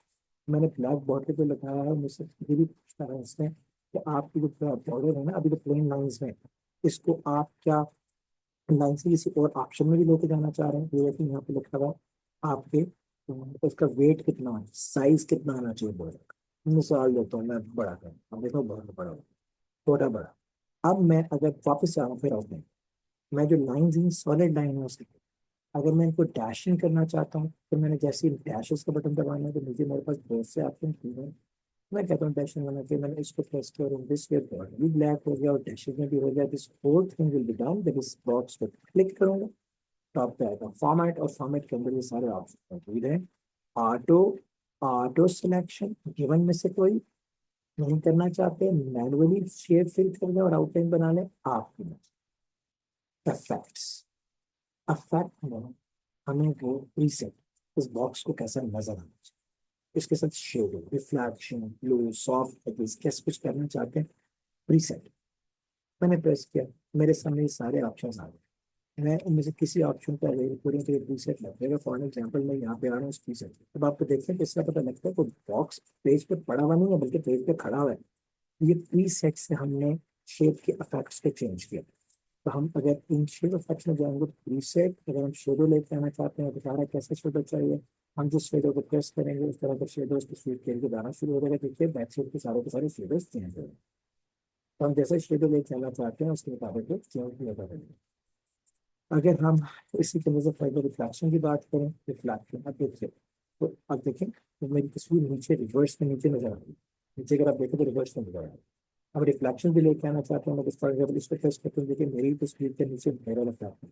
मैंने ब्लैक बॉर्डर पे लगाया है। मुझसे ये भी पूछता है इसमें कि आपकी जो बॉर्डर है ना अभी तो प्लेन लाइंस में, इसको आप क्या लाइन से किसी और ऑप्शन में भी लेके जाना चाह रहे हैं। ये देखिए यहाँ पे लिखा हुआ है आपके उसका वेट कितना है, साइज कितना आना चाहिए बॉर्डर का। मिसाल देता हूँ मैं बड़ा करूँ, अब देखो बहुत बड़ा छोटा बड़ा। अब मैं अगर वापस जाऊँ फिर आउटलाइन, मैं जो लाइन सॉलिड लाइन है उसकी अगर मैं इनको डैशिंग करना चाहता हूँ तो मैंने जैसे ही डैशेस का बटन दबाना है तो मुझे मेरे पास बहुत से ऑप्शन खुल गए। मैं कहता हूँ डैशिंग होना चाहिए, मैंने इसको प्रेस किया और दिस वे बॉर्डर भी ब्लैक हो गया और डैशेस में भी हो गया। This whole thing will be done जब इस बॉक्स को क्लिक करूंगा। टॉप पे आएगा फॉर्मेट, और फॉर्मेट के अंदर ये सारे ऑप्शन मौजूद हैं। ऑटो, ऑटो सिलेक्शन, गिवन में से कोई नहीं करना चाहते, मैनुअली शेप फिल कर दें और आउटलाइन बना लें आपकी मर्जी। इफेक्ट्स, इफेक्ट में हमें वो प्रीसेट, इस बॉक्स को कैसा नजर आना चाहिए, इसके साथ shadow, reflection, blue, soft edges, कैसे कुछ करना चाहते हैं, प्रीसेट। मैंने प्रेस किया, मेरे सामने ये सारे ऑप्शंस आ गए। मैं इनमें से किसी ऑप्शन पर अवेल करूँ तो ये प्रीसेट लग जाएगा। फॉर एग्जाम्पल मैं यहाँ पे आ रहा हूँ इस प्रीसेट। अब आपको देखते हैं कि इसका पता लगता है कोई बॉक्स पेज पे पड़ा हुआ नहीं है बल्कि पेज पे खड़ा हुआ है। ये प्रीसेट से हमने शेप के इफेक्ट्स को चेंज किया। तो हम अगर इन शेडो इफेक्ट्स में जाएंगे तो प्रीसेट, अगर हम शेडो लेके आना चाहते हैं तो सारा कैसे शेडो चाहिए, हम जिस शेडो को प्रेस करेंगे उस तरह के शेडोज की स्वीप खेल के जाना शुरू हो जाएगा। देखिए बैक साइड के सारे शेडोज चेंज हो जाएंगे। तो हम जैसे शेडो लेके आना चाहते हैं उसके मुताबिक चेंज किया जाएगा। अगर हम इसी के वजह फाइबर रिफ्लेक्शन की बात करें, रिफ्लेक्शन अब देखिए, तो अब देखें तो मेरी तस्वीर नीचे रिवर्स में नीचे नजर आ रही है। नीचे अगर आप देखें तो रिवर्स में नजर आ रही है। अब रिफ्लेक्शन भी लेके आना चाहते हैं मैं, फॉर एग्जाम्पल इस पर प्रेस करते हैं, देखिए मेरी तस्वीर के नीचे मेरा रिफ्लेक्शन,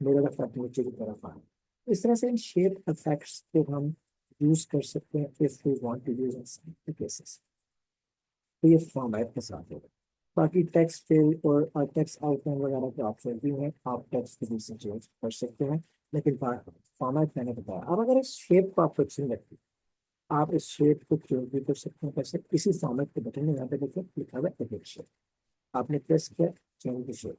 मेरा इफेक्ट नीचे की तरफ आ रहा है। इस तरह से इन शेप इफेक्ट्स को हम यूज कर सकते हैं if we want to use in some cases. तो ये फॉर्मेट के साथ होगा। बाकी टेक्स्ट फिल और टेक्स्ट आउटलाइन वगैरह के ऑप्शन भी हैं, आप टेक्स्ट को भी से चेंज कर सकते हैं। लेकिन फॉर्मेट मैंने बताया। अब अगर इस शेप को आपको अच्छी लगती है, आप इस शेप को चेंज भी कर सकते हैं। कैसे, इसी फॉर्मेट के बटन में यहाँ पे देखिए लिखा हुआ है एडिट शेप, आपने प्रेस किया, चेंज द शेप।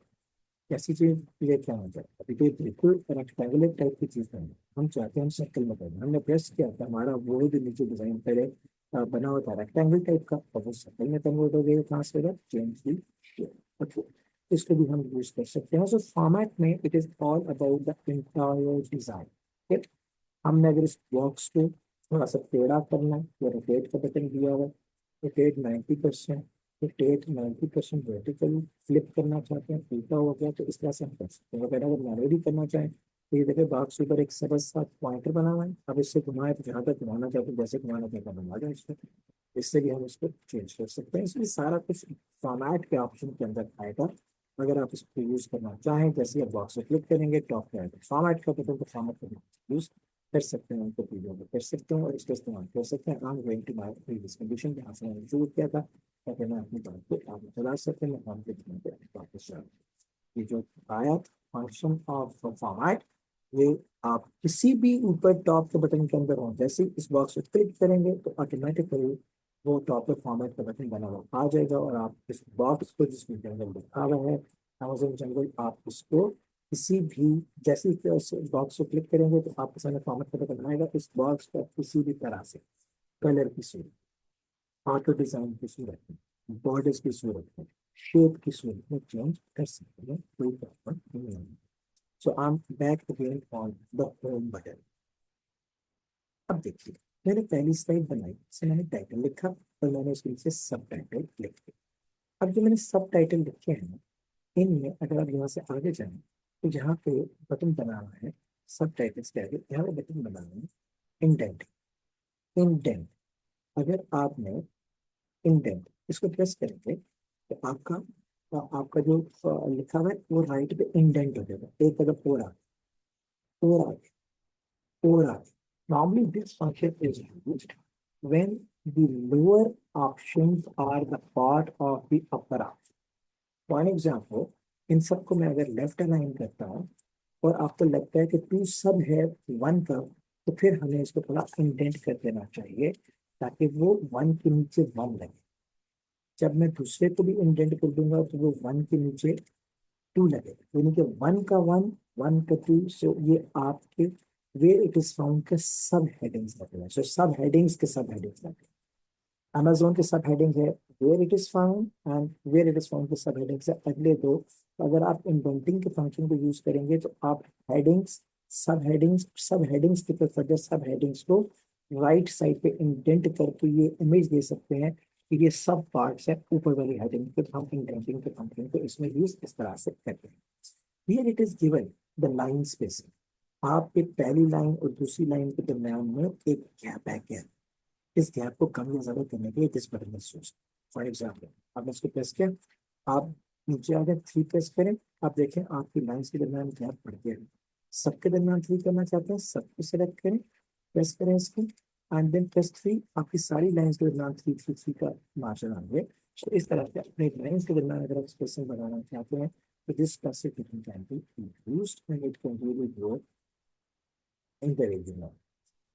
कैसी चीज लेके आना चाहते हैं, अभी तो ये बिल्कुल रेक्टेंगुलर टाइप की चीज नहीं है, हम चाहते हैं हम सर्कल में करें। हमने प्रेस किया था, हमारा वो जो नीचे डिजाइन पहले बना हुआ था रेक्टेंगल टाइप का, और वो सर्कल में कन्वर्ट हो गया। कहाँ से चेंज दी शेप। ओके, इसको भी हम यूज कर सकते हैं। सो फॉर्मेट में it is all about the entire design. ठीक, हमने अगर इस बॉक्स को थोड़ा सा टेढ़ा करना है तो रोटेट का बटन दिया हुआ है, रोटेट 90%, रोटेट 90% वर्टिकली। फ्लिप करना चाहते हैं, उल्टा हो गया तो इस तरह से हम कर सकते हैं। अगर मैनुअली करना चाहें तो ये देखिए बॉक्स के ऊपर एक सबज सा पॉइंटर बना हुआ है, अब इससे घुमाए तो जहाँ तक घुमाना चाहते हैं, जैसे घुमाना चाहते हैं घुमा दें इसको। इससे भी हम इसको चेंज कर सकते हैं। इसमें सारा कुछ फॉर्मेट के ऑप्शन के अंदर आएगा। अगर आप इसको यूज करना चाहें, जैसे आप बॉक्स को क्लिक करेंगे टॉप पे आएगा फॉर्मेट का बटन, तो फॉर्मेट का यूज कर सकते हैं, उनको वीडियो को कर सकते हैं और इसका इस्तेमाल कर सकते हैं। I am going to my previous condition जहाँ से मैंने शुरू किया था, ताकि मैं अपनी बात को आगे चला सकूँ। मैं काम के दिन पे वापस जाऊँ। ये जो आया फंक्शन ऑफ फॉर्मेट, ये आप किसी भी ऊपर टॉप के बटन के अंदर हो, जैसे ही इस बॉक्स को क्लिक करेंगे तो ऑटोमेटिकली वो टॉप पे फॉर्मेट का बटन बना हुआ आ जाएगा। और आप इस बॉक्स को जिसमें जंगल लिखा हुआ है अमेजोन जंगल, आप उसको किसी भी, जैसे ही बॉक्स को क्लिक करेंगे तो आपके सामने फॉर्मेट का बटन आएगा। इस बॉक्स को आप किसी भी तरह से कलर की सूरत, ऑटो डिजाइन की सूरत में, बॉर्डर्स की सूरत में, शेप की सूरत में चेंज कर सकते हैं, कोई प्रॉब्लम नहीं है। So I am back again on the home button. अब देखिए, मैंने पहली स्लाइड बनाई, इससे मैंने टाइटल लिखा और मैंने उसके नीचे सब टाइटल लिख दिया। अब जो मैंने सब टाइटल लिखे हैं, इनमें अगर आप यहाँ से आगे जाएं तो जहाँ पे बटन बना हुआ है सब टाइटल्स के आगे, यहाँ पे बटन बना हुआ है इंडेंट। इंडेंट, अगर आपने इंडेंट इसको प्रेस करेंगे तो आपका जो लिखा हुआ है वो राइट पे इंडेंट हो जाएगा, एक तरफ पूरा पूरा पूरा। Normally, this function is used when the lower options are the part of the upper option. For example, इन सबको मैं अगर लेफ्ट अलाइन करता हूँ और आपको लगता है कि टू सब है वन का, तो फिर हमें इसको थोड़ा इंडेंट कर देना चाहिए ताकि वो वन के नीचे वन लगे। जब मैं दूसरे को भी इंडेंट कर दूंगा तो वो वन के नीचे टू लगेगा, यानी कि वन का वन, वन का टू। सो ये आपके वेयर इट इज फाउंड के सब हेडिंग्स लगे हैं। सो सब हेडिंग्स के सब हेडिंग्स लगे, अमेजोन के सब हेडिंग है where it is found, and where it is found के सब हेडिंग्स है अगले दो। तो अगर आप इंडेंटिंग के फंक्शन को यूज करेंगे तो आप हेडिंग्स, सब हेडिंग्स के फर्दर सब हेडिंग्स को राइट साइड पे इंडेंट करके ये इमेज दे सकते हैं कि ये सब पार्ट्स है ऊपर वाली हेडिंग के। तो हम इंडेंटिंग के फंक्शन को इसमें यूज इस तरह से करते हैं। Here it is given the line spacing. आप एक पहली लाइन और दूसरी लाइन के दरम्यान में एक गैप है, गैप। इस गैप को कम या ज्यादा करने के लिए this button is used. For example, आपने इसको प्रेस किया, आप नीचे आकर 3 प्रेस करें, आप देखें आपकी लाइंस के दरम्यान गैप बढ़ गया है। सबके दरम्यान 3 करना चाहते हैं, सबको सेलेक्ट करें, प्रेस करें इसको, एंड देन प्रेस 3, आपकी सारी लाइंस के दरम्यान 3 3 3 का मार्जिन आ गया। तो इस तरह से अपने लाइंस के दरम्यान अगर आप स्पेसिंग बनाना चाहते हैं, तो this specific can be used and it can really grow in the region.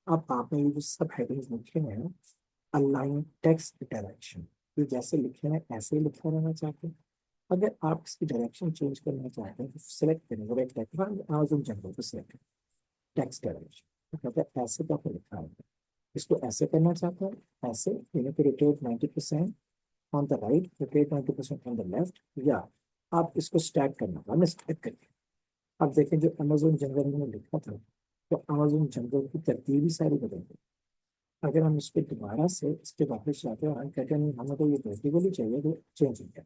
अब आपने ये जो सब हेडिंग्स लिखे हैं, अलाइन टेक्स्ट डायरेक्शन, ये जैसे लिखे हैं ऐसे ही लिखा रहना चाहते हैं। अगर आप इसकी डायरेक्शन चेंज करना चाहते हैं तो सिलेक्ट करेंगे राइट क्लिक, अमेज़न जंगल को सिलेक्ट, टेक्स्ट डायरेक्शन, तो कहता है ऐसे का लिखा है, इसको ऐसे करना चाहते हैं, ऐसे यानी कि rotate 90% on the right, rotate 90% on the left, या आप इसको स्टैक करना होगा, मैं स्टैक करके। अब देखें जो अमेज़न जंगल में लिखा था, तो अमेज़न जंगल की तरतीब ही सारी बदल गई। अगर हम इस पर दोबारा से इस पे वापस जाते हैं और हम कहते हैं नहीं हमें तो ये वर्टिकली चाहिए, तो चेंज हो गया,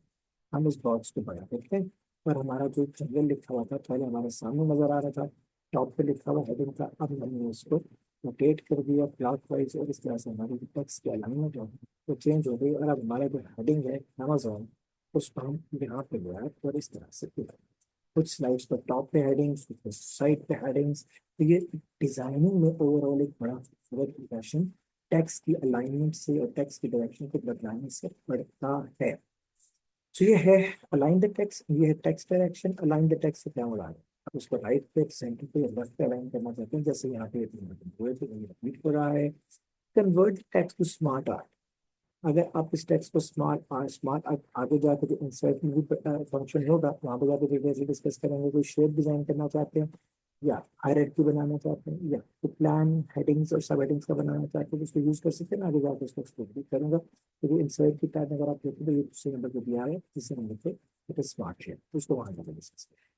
हम इस बॉक्स को बड़ा करते हैं, पर हमारा जो जनरल लिखा हुआ था पहले हमारे सामने नजर आ रहा था, टॉप पे लिखा हुआ हेडिंग था, अब हमने उसको रोटेट कर दिया क्लॉकवाइज, और इस तरह से हमारी टेक्स्ट की अलाइनमेंट है वो चेंज हो गई, और अब हमारा जो हेडिंग है अमेजोन, उसको हम यहाँ पे ले आए और इस तरह से किया। कुछ स्लाइड्स पर टॉप पे हेडिंग्स, कुछ साइड पे हेडिंग्स, तो ये डिजाइनिंग में ओवरऑल एक बड़ा खूबसूरत इंप्रेशन टेक्स्ट की अलाइनमेंट से और टेक्स्ट की डायरेक्शन को बदलाने से पड़ता है। तो ये है अलाइन द टेक्स्ट, ये है text direction. Align the text से क्या हो रहा है, आप उसको राइट पे, सेंटर पे या लेफ्ट पे अलाइन करना चाहते हैं, जैसे यहाँ पे रिपीट हो रहा है। Convert text to smart art, अगर आप इस टेक्स्ट को स्मार्ट आगे जाकर जो इंसर्ट में भी फंक्शन होगा वहां पर जाकर डिटेल डिस्कस करेंगे, कोई शेप डिजाइन करना चाहते हैं, या हायरार्की बनाना चाहते हैं, या तो प्लान हेडिंग्स और सब हेडिंग्स का बनाना चाहते हैं, तो उसको यूज कर सकते हैं। आगे जाकर उसको एक्सप्लोर भी करूंगा। तो ये इंसर्ट की टैब अगर आप देखें तो ये दूसरे नंबर पे दिया है, तीसरे नंबर पे इट इज स्मार्ट शेप, तो उसको वहां जाकर डिस्कस करें।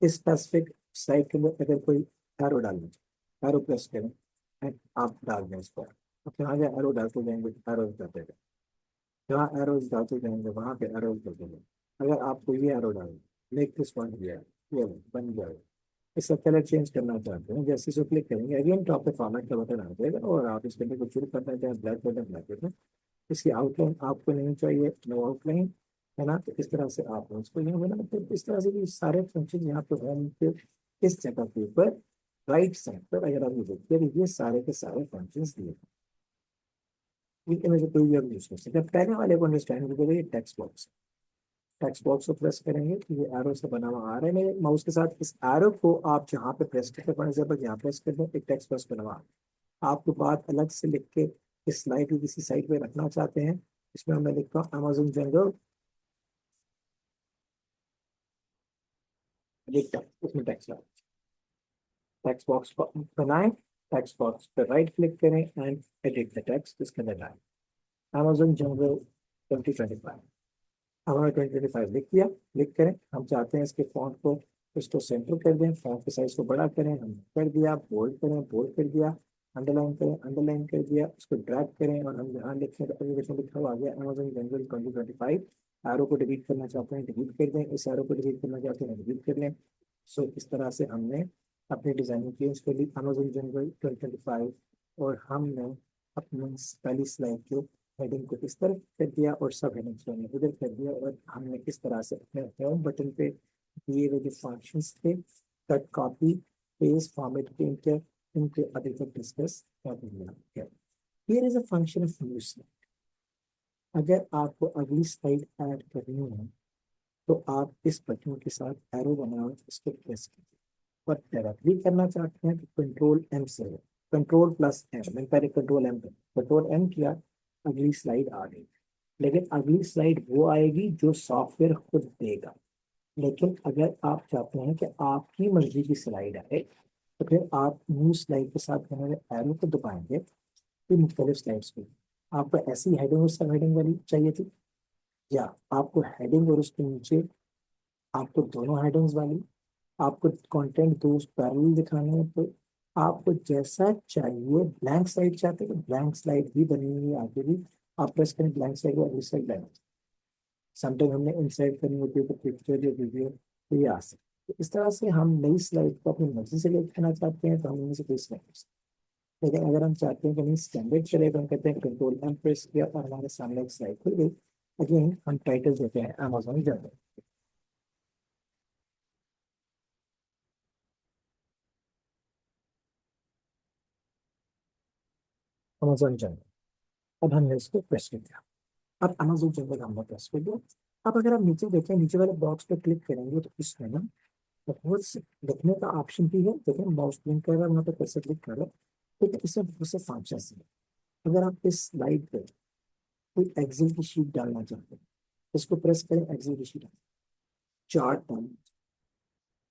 इस स्पेसिफिक साइट के अंदर अगर कोई एरो डालना चाहे, एरो प्रेस करें एंड आप डाल दें इस पर, अब यहाँ एरो डालते जाएंगे, एरो करते हैं, जहाँ एरोज डालते जाएंगे वहां पे एरोज करते जाएंगे। अगर आपको ये एरो डालना, मेक दिस पॉइंट गया, ये बन गया, इसका कलर चेंज करना चाहते हैं, जैसे इसको क्लिक करेंगे अगेन टॉप पे फॉर्मेट का बटन आ जाएगा, और आप इसके अंदर कुछ शुरू करना चाहें ब्लैक बटन, ब्लैक बटन। इसकी आउटलाइन आपको नहीं चाहिए, नो आउटलाइन, है ना, तो इस तरह से आप उसको यहाँ बना, तो इस तरह से ये सारे फंक्शन यहाँ पे होम पे इस जगह के ऊपर राइट साइड पर अगर आप ये देखते हैं, ये सारे के सारे फंक्शन दिए हैं। इनमें से कोई भी आप यूज कर सकते हैं। पहले वाले को अंडरस्टैंड करेंगे, ये टेक्स्ट बॉक्स, टेक्स्ट बॉक्स को प्रेस करेंगे तो ये एरो से बना हुआ आ रहा है, मेरे माउस के साथ इस एरो को आप जहाँ पे प्रेस करते हैं, फॉर एग्जाम्पल यहाँ प्रेस कर दें, एक टेक्स्ट बॉक्स बना हुआ है। आपको बात अलग से लिख के इस स्लाइड को किसी साइड पे रखना चाहते हैं, इसमें मैं लिखता हूँ अमेजोन जनरल, उसमें टेक्स्ट टेक्स्ट बॉक्स को बनाएं, टेक्स्ट बॉक्स पे राइट क्लिक करें एंड एडिट द टेक्स्ट, इसके अंदर डालें अमेजोन जनरल 2025। हमारा 2025 लिख दिया, क्लिक करें। हम चाहते हैं इसके फॉन्ट को, इसको सेंटर कर दें, फॉन्ट के साइज को बड़ा करें, हम कर दिया, बोल्ड करें, बोल्ड कर दिया, अंडरलाइन करें, अंडरलाइन कर दिया, उसको ड्रैग करें, और हम यहाँ लिखें तो एप्लीकेशन लिखा हुआ आ गया अमेजोन जनवरी 2025। एरो को डिलीट करना चाहते हैं, डिलीट कर दें, इस एरो को डिलीट करना चाहते हैं, डिलीट कर लें। सो इस तरह से हमने अपनी डिजाइनिंग चेंज कर ली अमेजोन जनवरी 2025, और हमने अपनी पहली स्लाइड के हेडिंग को इस तरफ कर दिया और सब हेडिंग्स को हमने इधर कर दिया, और हमने इस तरह से अपने होम बटन पे दिए हुए जो फंक्शंस थे, cut, copy, paste, format, printer, इनके अभी तक डिस्कस कर लिया। Here is a function of new slide. अगर आपको अगली स्लाइड ऐड करनी है तो आप इस बटन के साथ एरो बनाओ, इसको प्रेस कीजिए, और डायरेक्टली करना चाहते हैं तो कंट्रोल एम से, कंट्रोल प्लस एम, मैंने पहले कंट्रोल एम किया, अगली स्लाइड आ गई। लेकिन अगली स्लाइड वो आएगी जो सॉफ्टवेयर खुद देगा। लेकिन अगर आप चाहते हैं कि आपकी मर्जी की स्लाइड आए, तो फिर आप न्यू स्लाइड के साथ हमारे एरो को दबाएंगे तो मुख्तलिफ स्लाइड्स को, आपको ऐसी हेडिंग और सब हेडिंग वाली चाहिए थी, या आपको हेडिंग और उसके नीचे आपको दोनों हेडिंग्स वाली, आपको कंटेंट दो पैरेलल दिखाने हैं, तो आपको जैसा चाहिए, ब्लैंक स्लाइड चाहते हैं तो ब्लैंक स्लाइड भी बनी हुई है आगे भी, आप प्रेस करें ब्लैंक स्लाइड और अगली स्लाइड ब्लैंक। समटाइम हमने इंसर्ट करनी होती है तो पिक्चर या वीडियो, तो ये आ सकता है। तो इस तरह से हम नई स्लाइड को अपनी मर्जी से लेकर आना चाहते हैं तो हम इनमें से कोई स्लाइड, लेकिन अगर हम चाहते हैं कि नहीं स्टैंडर्ड चलेगा, हम कहते हैं कंट्रोल एम प्रेस किया और हमारे सामने एक स्लाइड खुल गई। अगेन हम टाइटल देते हैं अमेजोन जंगल। अमेजोन जंगल, अब हमने इसको प्रेस कर दिया। अब अमेजोन जंगल हमने प्रेस कर दिया। अब अगर आप नीचे देखें, नीचे वाले बॉक्स पे क्लिक करेंगे तो इसमें ना बहुत से लिखने का ऑप्शन भी है। देखिए माउस क्लिक कर रहा है वहाँ पे कैसे क्लिक कर रहा है, लेकिन इसमें बहुत से फंक्शन है। अगर आप इस स्लाइड पे कोई एक्सेल की शीट डालना चाहते हैं, इसको प्रेस करें, एक्सेल की शीट, चार्ट डालना,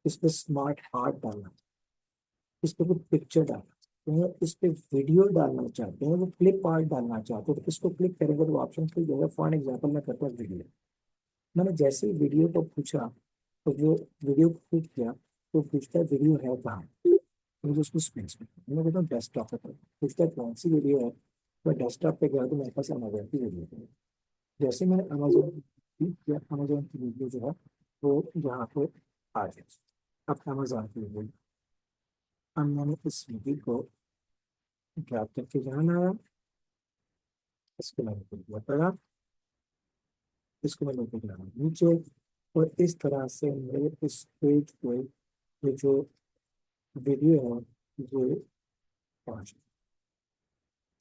इस पे स्मार्ट हार्ट डालना, इस पे कोई पिक्चर डालना चाहते हैं, इस पे वीडियो डालना चाहते हैं, वो क्लिप आर्ट डालना चाहते हैं, तो इसको क्लिक करेंगे तो ऑप्शन खुल जाएगा। फॉर एग्जाम्पल मैं करता हूँ वीडियो। मैंने जैसे ही वीडियो को पूछा तो वो वीडियो को क्लिक किया तो पूछता है वीडियो है कहाँ, मुझे उसको स्पेस में मैं कहता हूँ डेस्कटॉप पे, पूछता है कौन सी वीडियो है। मैं डेस्कटॉप पे गया तो मेरे पास अमेजोन की वीडियो है। जैसे मैंने अमेजोन क्लिक किया, अमेजोन की वीडियो जो है वो यहाँ पे आ गई। अब अमेजोन की वीडियो, अब मैंने इस वीडियो को ड्रैग करके यहाँ लाया, इसको मैंने कर दिया बड़ा, इसको मैंने कर दिया नीचे, और इस तरह से मेरे इस पेज पे ये जो वीडियो है ये पहुंच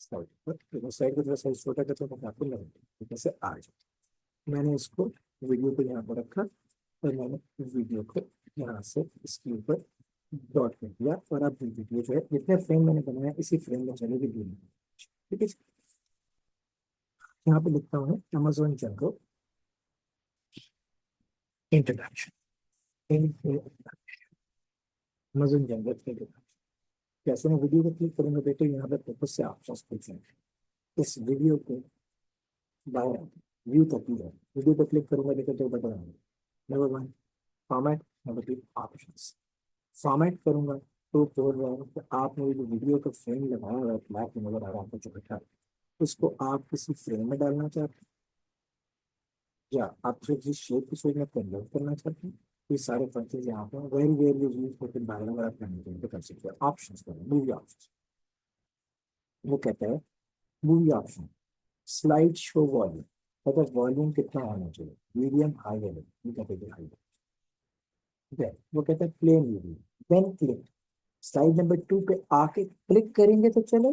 साइड पर। तो साइड को थोड़ा साइज छोटा करके मैं आपको लगा जैसे आ जाए। मैंने इसको वीडियो को यहाँ पर रखा और मैंने वीडियो को यहाँ से इसके ऊपर डॉट कर दिया, और अब वीडियो जो है जितने फ्रेम मैंने बनाया इसी फ्रेम में चलेगी वीडियो। ठीक है, यहाँ पे लिखता हूँ अमेजोन जंगल इंट्रोडक्शन, अमेजोन जंगल इंट्रोडक्शन। जैसे मैं वीडियो को क्लिक करूंगा बेटे यहाँ पे बहुत से ऑप्शन खुल जाएंगे। इस वीडियो को बाहर व्यू तक ही जाए, वीडियो को क्लिक करूंगा देखो तो बटन आएंगे। Number one format, number two options. Format करूंगा तो बोल रहा हूँ कि आपने ये जो वीडियो का फ्रेम लगाया हुआ है ब्लैक में नजर आ रहा है आपको जो बैठा है, उसको आप किसी फ्रेम में डालना चाहते हैं या आप जो जिस शेप की शेप में कन्वर्ट करना चाहते हैं। ये सारे फंक्शन यहाँ पर वेरी वेरी यूज होकर बार बार आप करने के लिए कर सकते हैं। ऑप्शन करें मूवी ऑप्शन, वो कहता है movie option slide show volume, मतलब वॉल्यूम कितना होना चाहिए, मीडियम हाई लेवल, ये कैटेगरी हाई लेवल। देन वो कहता है play movie, then click. Slide number 2 पे आके क्लिक करेंगे तो चले,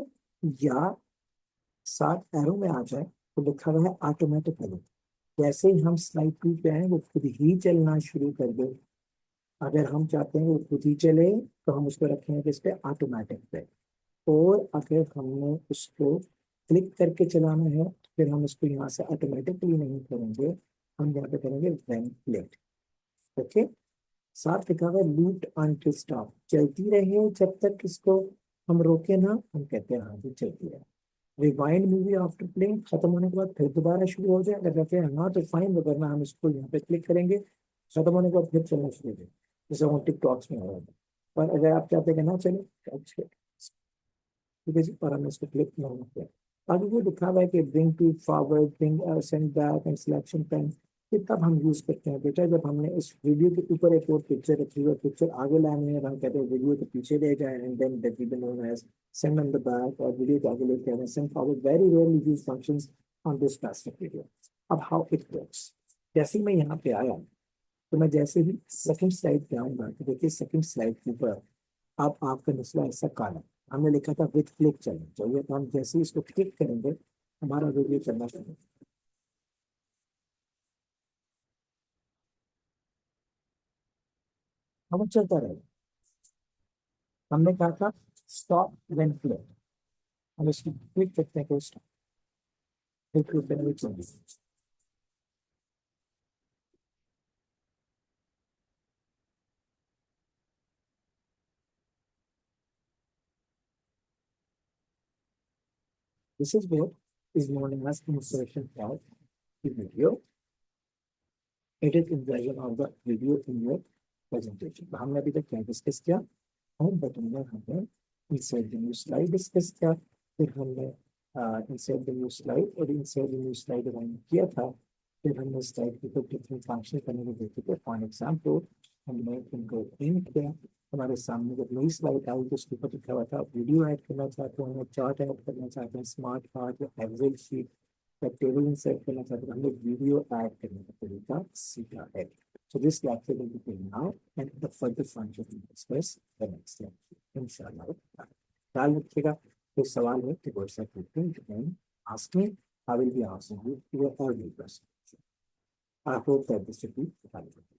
या साथ एरो में आ जाए तो लिखा हुआ है ऑटोमेटिकली। जैसे ही हम स्लाइड 2 पे आए वो खुद ही चलना शुरू कर दे। अगर हम चाहते हैं वो खुद ही चले तो हम उसको रखेंगे किस पे, ऑटोमेटिक पे। और अगर हमने उसको क्लिक करके चलाना है तो फिर हम इसको यहाँ से ऑटोमेटिकली नहीं करेंगे, हम यहाँ पे करेंगे व्हेन क्लिक। ओके, साथ लिखा हुआ लूट अनटिल स्टॉप, चलती रहे जब तक इसको हम रोके ना, हम कहते हैं हाँ जी चलती है। रिवाइंड मूवी आफ्टर प्लेइंग, खत्म होने के बाद फिर दोबारा शुरू हो जाए, अगर कहते हैं हाँ तो फाइन, वरना हम इसको यहाँ पे क्लिक करेंगे, खत्म होने के बाद फिर चलना शुरू हो जाए, जैसे हम टिकटॉक्स में हो रहा था। पर अगर आप चाहते हैं कि ना चले तो अच्छे, ठीक है जी, और हमने इसको क्लिक नहीं किया। आगे वो लिखा हुआ है कि bring to forward, bring send back and selection pane. ये तब हम यूज करते हैं बेटा जब हमने इस वीडियो के ऊपर एक और पिक्चर रखी हुई है, पिक्चर आगे लानी है, हम कहते हैं वीडियो के पीछे ले जाए and then that will be known as send on the back, और वीडियो के आगे लेके आना send forward. Very rarely use functions on this specific video. अब हाउ इट वर्क्स, जैसे ही मैं यहाँ पे आया तो मैं जैसे ही सेकंड स्लाइड पे आऊंगा तो देखिए सेकंड स्लाइड के ऊपर अब आपका निचला हिस्सा काला, हमने लिखा था विथ क्लिक चलना चाहिए, तो हम जैसे ही इसको क्लिक करेंगे हमारा वीडियो चलना शुरू, हम चलता रहेगा। हमने कहा था स्टॉप व्हेन क्लिक, हम इसको क्लिक करते हैं तो स्टॉप, फिर क्लिक करेंगे चलिए। This is where is known as insertion of the video, it is insertion of the video in your presentation. हमने अभी तक क्या डिस्कस किया, होम बटन में हमने insert the new slide discuss किया, फिर हमने इंसर्ट द न्यू स्लाइड, और इंसर्ट द न्यू स्लाइड हमने किया था, फिर हमने स्लाइड के ऊपर डिफरेंट फंक्शन करने को देखे थे। फॉर एग्जाम्पल एंड मैं इनको इन किया। हमारे सामने जब नई स्लाइड आई तो उसके ऊपर लिखा हुआ था वीडियो ऐड करना चाहते हैं, चार्ट ऐड करना चाहते हैं, स्मार्ट कार्ड या एक्सेल शीट या टेबल इंसर्ट करना चाहते हैं, हमने वीडियो ऐड करने का तरीका सीखा है। So this lecture will begin now and the further functions will discuss the next lecture. Inshallah. ख्याल रखिएगा, कोई सवाल है तो WhatsApp ग्रुप में you can ask me. I will be answering you your every question. I hope that this will be helpful.